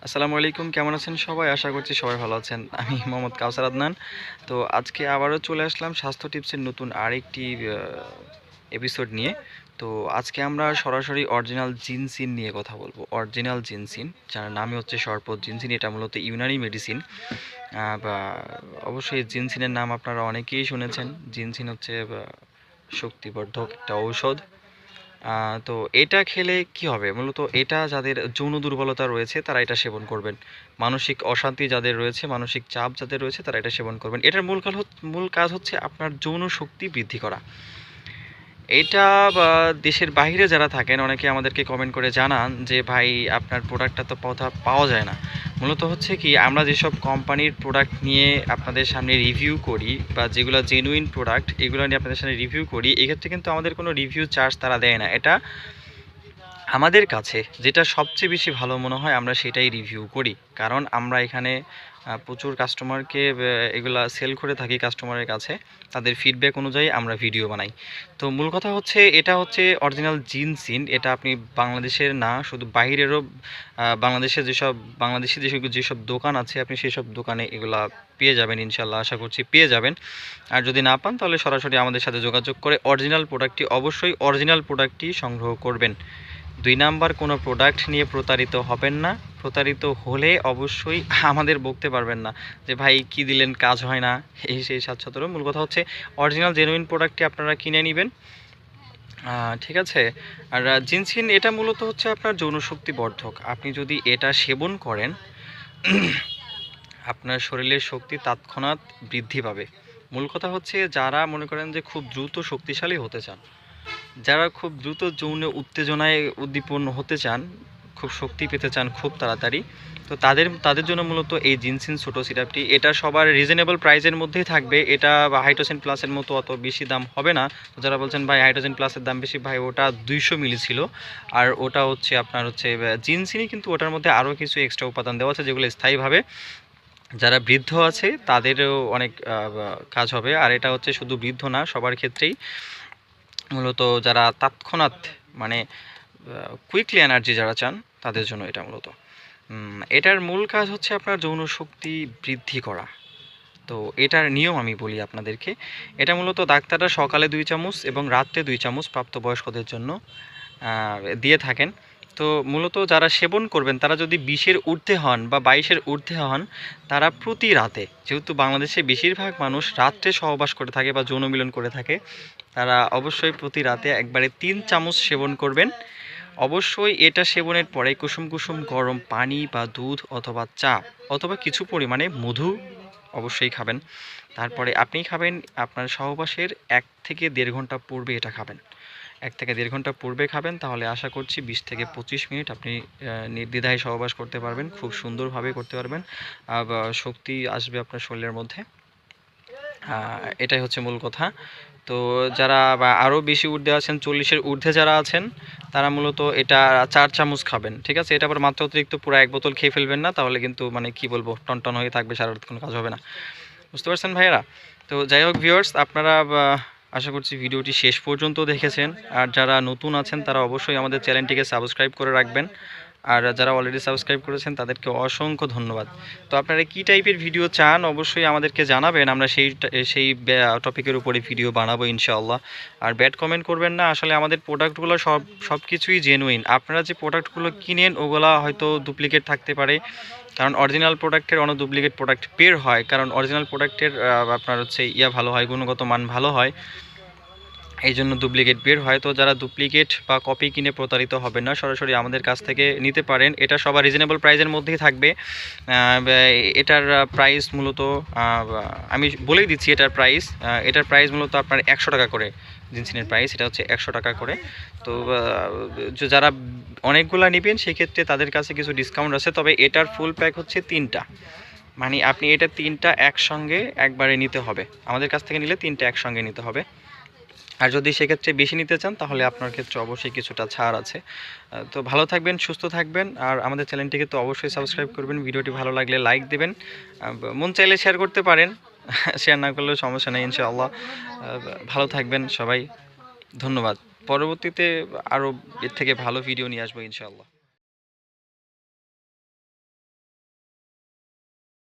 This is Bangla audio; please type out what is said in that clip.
আসসালামু আলাইকুম, কেমন আছেন সবাই? আশা করছি সবাই ভালো আছেন। আমি মোহাম্মদ কাউসার আদনান। তো আজকে আবারও চলে আসলাম স্বাস্থ্য টিপসের নতুন আরেকটি এপিসোড নিয়ে। তো আজকে আমরা সরাসরি অরিজিনাল জিনসিন নিয়ে কথা বলবো। অরিজিনাল জিনসিন, যার নামই হচ্ছে সরপত জিনসিন। এটা মূলত ইউনানি মেডিসিন, বা অবশ্যই জিনসিনের নাম আপনারা অনেকেই শুনেছেন। জিনসিন হচ্ছে শক্তিবর্ধক একটা ঔষধ। তো এটা খেলে কি হবে? মূলত এটা যাদের যৌন দুর্বলতা রয়েছে তারা এটা সেবন করবেন। মানসিক অশান্তি যাদের রয়েছে, মানসিক চাপ যাদের রয়েছে তারা এটা সেবন করবেন। এটার মূল কাজ হচ্ছে আপনার যৌন শক্তি বৃদ্ধি করা। এইটা বা দেশের বাহিরে যারা থাকেন অনেকে আমাদেরকে কমেন্ট করে জানান যে ভাই আপনার প্রোডাক্টটা তো পাওয়া যায় না। মূলত হচ্ছে কি, আমরা যেসব কোম্পানির প্রোডাক্ট নিয়ে আপনাদের সামনে রিভিউ করি বা যেগুলো জেনুইন প্রোডাক্ট এগুলো নিয়ে আপনাদের সামনে রিভিউ করি, এক্ষেত্রে কিন্তু আমাদের কোনো রিভিউ চার্জ তারা দেয় না। এটা আমাদের কাছে যেটা সবচেয়ে বেশি ভালো মনে হয় আমরা সেটাই রিভিউ করি, কারণ আমরা এখানে প্রচুর কাস্টমারকে এগুলা সেল করে থাকি কাস্টমারের কাছে। তাদের ফিডব্যাক অনুযায়ী আমরা ভিডিও বানাই। তো মূল কথা হচ্ছে এটা হচ্ছে অরিজিনাল জিনসিন। এটা আপনি বাংলাদেশের না, শুধু বাইরেরও বাংলাদেশে যেসব দোকান আছে আপনি সেই সব দোকানে এগুলা পেয়ে যাবেন ইনশাল্লাহ। আশা করছি পেয়ে যাবেন। আর যদি না পান তাহলে সরাসরি আমাদের সাথে যোগাযোগ করে অবশ্যই অরিজিনাল প্রোডাক্টটি সংগ্রহ করবেন। ২ নাম্বার কোনো প্রোডাক্ট নিয়ে প্রতারিত হবেন না। প্রতারিত হলে অবশ্যই আমাদের বকতে পারবেন না যে ভাই কি দিলেন, কাজ হয় না, এই সেই ৭-১৭। মূল কথা হচ্ছে অরিজিনাল জেনুইন প্রোডাক্টটি আপনারা কিনে নেবেন। ঠিক আছে? আর জিনসিন এটা মূলত হচ্ছে আপনার যৌনশক্তি বর্ধক। আপনি যদি এটা সেবন করেন আপনার শরীরের শক্তি তৎক্ষণাৎ বৃদ্ধি পাবে। মূল কথা হচ্ছে যারা মনে করেন যে খুব দ্রুত শক্তিশালী হতে চান, যারা খুব দ্রুত যৌন উত্তেজনায় উদ্দীপন হতে চান, খুব শক্তি পেতে চান খুব তাড়াতাড়ি, তো তাদের জন্য মূলত এই জিনসিন ছোটো সিরাপটি। এটা সবার রিজনেবল প্রাইসের মধ্যেই থাকবে। এটা হাইড্রোজেন প্লাসের মতো অত বেশি দাম হবে না। তো যারা বলছেন ভাই হাইড্রোজেন প্লাসের দাম বেশি, ভাই ওটা 200 মিলি ছিল, আর ওটা হচ্ছে আপনার হচ্ছে জিনসিনই, কিন্তু ওটার মধ্যে আরও কিছু এক্সট্রা উপাদান দেওয়া আছে যেগুলো স্থায়ীভাবে যারা বৃদ্ধ আছে তাদেরও অনেক কাজ হবে। আর এটা হচ্ছে শুধু বৃদ্ধ না, সবার ক্ষেত্রেই। মূলত যারা তৎক্ষণাৎ মানে কুইকলি এনার্জি যারা চান তাদের জন্য এটা মূলত। এটার মূল কাজ হচ্ছে আপনার যৌন শক্তি বৃদ্ধি করা। তো এটার নিয়ম আমি বলি আপনাদেরকে। এটা মূলত ডাক্তাররা সকালে 2 চামচ এবং রাত্রে 2 চামচ প্রাপ্তবয়স্কদের জন্য দিয়ে থাকেন। তো মূলত যারা সেবন করবেন তারা যদি 20-এর ঊর্ধ্বে হন বা 22-এর ঊর্ধ্বে হন, তারা প্রতি রাতে, যেহেতু বাংলাদেশে বেশিরভাগ মানুষ রাত্রে সহবাস করে থাকে বা যৌন মিলন করে থাকে, তারা অবশ্যই প্রতি রাতে একবারে 3 চামচ সেবন করবেন। অবশ্যই এটা সেবনের পরে কুসুম কুসুম গরম পানি বা দুধ অথবা চা অথবা কিছু পরিমাণে মধু অবশ্যই খাবেন। তারপরে আপনি খাবেন আপনার সহবাসের 1 থেকে 1.5 ঘন্টা পূর্বে এটা খাবেন। 1 থেকে 1.5 ঘন্টা পূর্বে খাবেন, তাহলে আশা করছি 20 থেকে 25 মিনিট আপনি নির্দ্বিধায় সহবাস করতে পারবেন, খুব সুন্দরভাবে করতে পারবেন। শক্তি আসবে আপনার শরীরের মধ্যে। এটাই হচ্ছে মূল কথা। তো যারা আরও বেশি ঊর্ধ্বে আছেন, 40-এর ঊর্ধ্বে যারা আছেন, তারা মূলত এটা 4 চামচ খাবেন। ঠিক আছে? এটা আবার মাত্রা অতিরিক্ত পুরো 1 বোতল খেয়ে ফেলবেন না, তাহলে কিন্তু মানে কি বলবো, টনটন হয়ে থাকবে, সারা রাত কোনো কাজ হবে না। বুঝতে পারছেন ভাইয়েরা? তো যাই হোক ভিউয়ার্স, আপনারা আশা করছি ভিডিওটি শেষ পর্যন্ত দেখেছেন। আর যারা নতুন আছেন তারা অবশ্যই আমাদের চ্যানেলটিকে সাবস্ক্রাইব করে রাখবেন। আর যারা অলরেডি সাবস্ক্রাইব করেছেন তাদেরকে অসংখ্য ধন্যবাদ। তো আপনারা কী টাইপের ভিডিও চান অবশ্যই আমাদেরকে জানাবেন, আমরা সেই টপিকের উপরে ভিডিও বানাবো ইনশাআল্লাহ। আর ব্যাড কমেন্ট করবেন না। আসলে আমাদের প্রোডাক্টগুলো সব কিছুই জেনুইন। আপনারা যে প্রোডাক্টগুলো কিনেন ওগুলা হয়তো ডুপ্লিকেট থাকতে পারে, কারণ অরিজিনাল প্রোডাক্টের অনেক ডুপ্লিকেট প্রোডাক্ট বের হয়, কারণ অরিজিনাল প্রোডাক্টের আপনার হচ্ছে ভালো হয়, গুণগত মান ভালো হয়, এই জন্য ডুপ্লিকেট বের হয়। তো যারা ডুপ্লিকেট বা কপি কিনে প্রতারিত হবেন না, সরাসরি আমাদের কাছ থেকে নিতে পারেন। এটা সবার রিজনেবল প্রাইসের মধ্যেই থাকবে। এটার প্রাইস মূলত আমি বলেই দিচ্ছি, এটার প্রাইস মূলত আপনার 100 টাকা করে। জিনসিনের প্রাইস এটা হচ্ছে 100 টাকা করে। তো যারা অনেকগুলা নেবেন সেক্ষেত্রে তাদের কাছে কিছু ডিসকাউন্ট আছে, তবে এটার ফুল প্যাক হচ্ছে 3টা, মানে আপনি এটা 3টা একসঙ্গে একবারে নিতে হবে। আমাদের কাছ থেকে নিলে 3টা একসঙ্গে নিতে হবে। আর যদি সেক্ষেত্রে বেশি নিতে চান তাহলে আপনার ক্ষেত্রে অবশ্যই কিছুটা ছাড় আছে। তো ভালো থাকবেন, সুস্থ থাকবেন, আর আমাদের চ্যানেলটিকে তো অবশ্যই সাবস্ক্রাইব করবেন। ভিডিওটি ভালো লাগলে লাইক দেবেন, মন চাইলে শেয়ার করতে পারেন, শেয়ার না করলেও সমস্যা নেই ইনশাআল্লাহ। ভালো থাকবেন সবাই, ধন্যবাদ। পরবর্তীতে আরও এর থেকে ভালো ভিডিও নিয়ে আসবো ইনশাআল্লাহ।